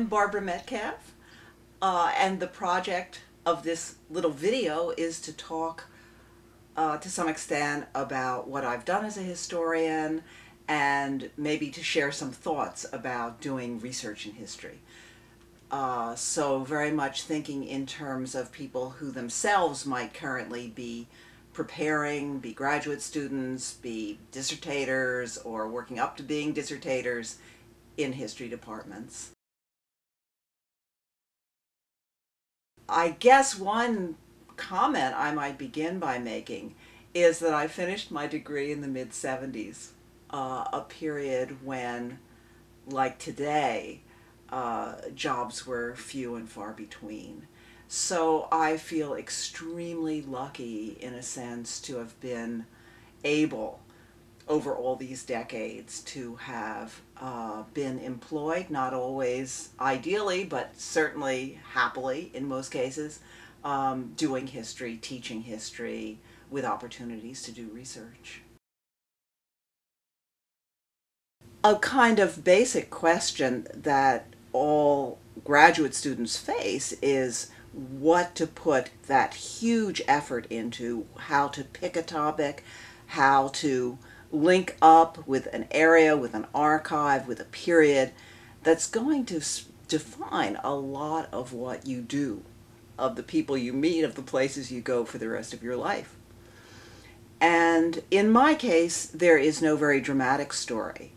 Barbara Metcalf, and the project of this little video is to talk to some extent about what I've done as a historian and maybe to share some thoughts about doing research in history. So very much thinking in terms of people who themselves might currently be preparing, be graduate students, be dissertators, or working up to being dissertators in history departments. I guess one comment I might begin by making is that I finished my degree in the mid-70s, a period when, like today, jobs were few and far between. So I feel extremely lucky, in a sense, to have been able, over all these decades, to have been employed, not always ideally, but certainly happily in most cases, doing history, teaching history, with opportunities to do research. A kind of basic question that all graduate students face is what to put that huge effort into, how to pick a topic, how to link up with an area, with an archive, with a period that's going to define a lot of what you do, of the people you meet, of the places you go for the rest of your life. And in my case, there is no very dramatic story.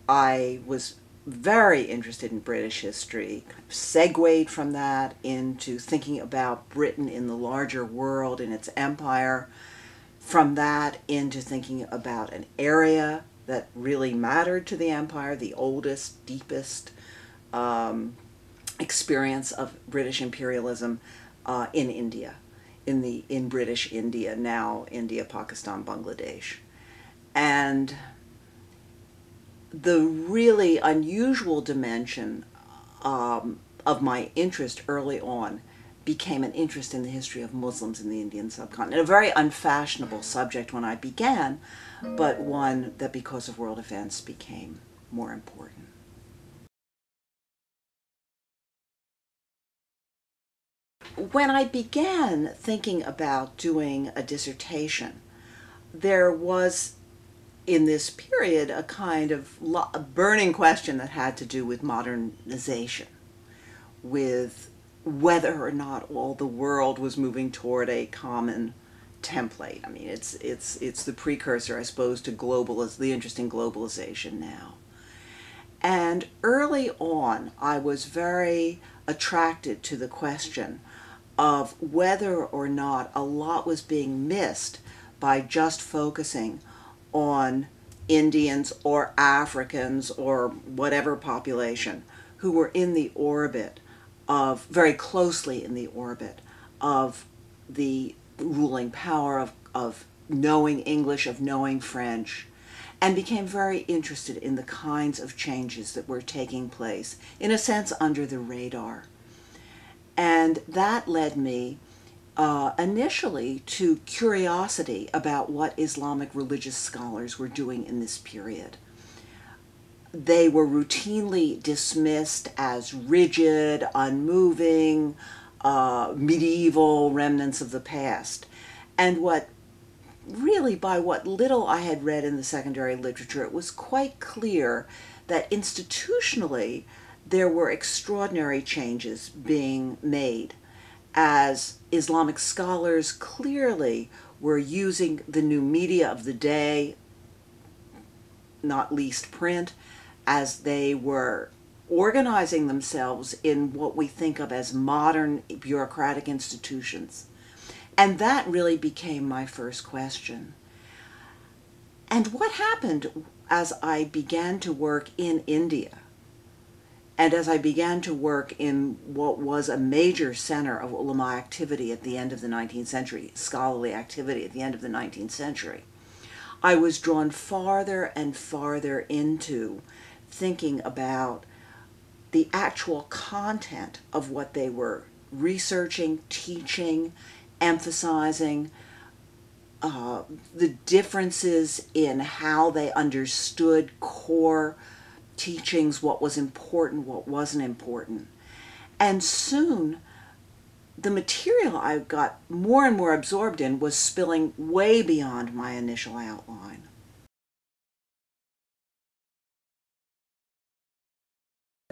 I was very interested in British history, segued from that into thinking about Britain in the larger world, in its empire, from that into thinking about an area that really mattered to the empire, the oldest, deepest experience of British imperialism in India, in British India, now India, Pakistan, Bangladesh. And the really unusual dimension of my interest early on became an interest in the history of Muslims in the Indian subcontinent. A very unfashionable subject when I began, but one that because of world events became more important. When I began thinking about doing a dissertation, there was in this period a kind of a burning question that had to do with modernization, with whether or not all the world was moving toward a common template. I mean, it's the precursor, I suppose, to the interest in globalization now. And early on, I was very attracted to the question of whether or not a lot was being missed by just focusing on Indians or Africans or whatever population who were in the orbit of, very closely in the orbit of the ruling power, of knowing English, of knowing French, and became very interested in the kinds of changes that were taking place, in a sense, under the radar. And that led me initially to curiosity about what Islamic religious scholars were doing in this period. They were routinely dismissed as rigid, unmoving, medieval remnants of the past. And by what little I had read in the secondary literature, it was quite clear that institutionally there were extraordinary changes being made, as Islamic scholars clearly were using the new media of the day, not least print, as they were organizing themselves in what we think of as modern bureaucratic institutions. And that really became my first question. And what happened as I began to work in India, and as I began to work in what was a major center of ulama activity at the end of the 19th century, scholarly activity at the end of the 19th century, I was drawn farther and farther into thinking about the actual content of what they were researching, teaching, emphasizing, the differences in how they understood core teachings, what was important, what wasn't important. And soon, the material I got more and more absorbed in was spilling way beyond my initial outline.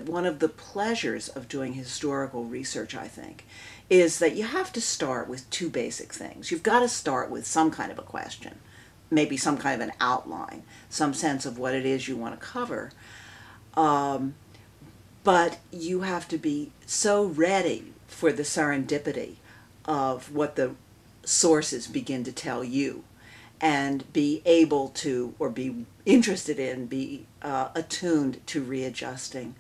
One of the pleasures of doing historical research, I think, is that you have to start with two basic things. You've got to start with some kind of a question, maybe some kind of an outline, some sense of what it is you want to cover. But you have to be so ready for the serendipity of what the sources begin to tell you, and be able to, or be interested in, be attuned to readjusting,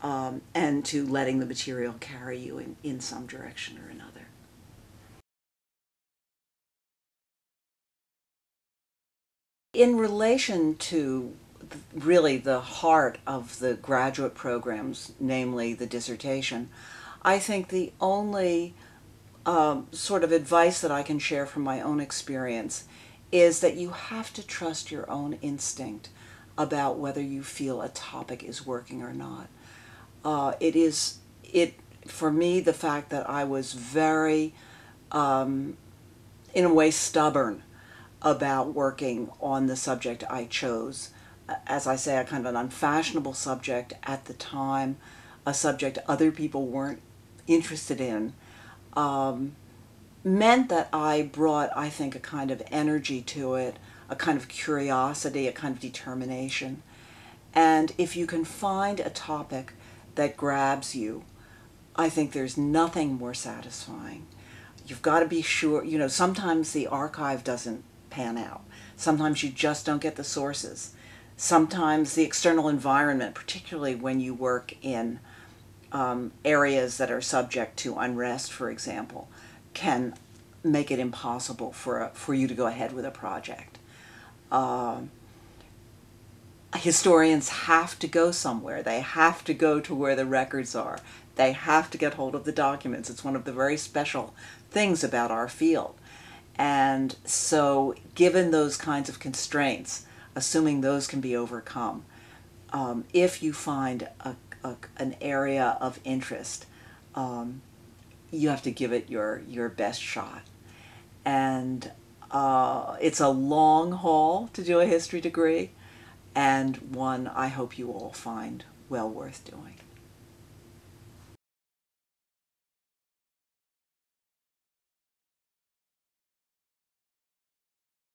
and to letting the material carry you in some direction or another. In relation to really the heart of the graduate programs, namely the dissertation, I think the only sort of advice that I can share from my own experience is that you have to trust your own instinct about whether you feel a topic is working or not. For me, the fact that I was very, in a way, stubborn about working on the subject I chose. As I say, a kind of an unfashionable subject at the time, a subject other people weren't interested in, meant that I brought, I think, a kind of energy to it, a kind of curiosity, a kind of determination. And if you can find a topic that grabs you, I think there's nothing more satisfying. You've got to be sure, sometimes the archive doesn't pan out. Sometimes you just don't get the sources. Sometimes the external environment, particularly when you work in areas that are subject to unrest, for example, can make it impossible for you to go ahead with a project. Historians have to go somewhere. They have to go to where the records are. They have to get hold of the documents. It's one of the very special things about our field. And so, given those kinds of constraints, assuming those can be overcome, if you find an area of interest, you have to give it your best shot. And it's a long haul to do a history degree, and one I hope you all find well worth doing.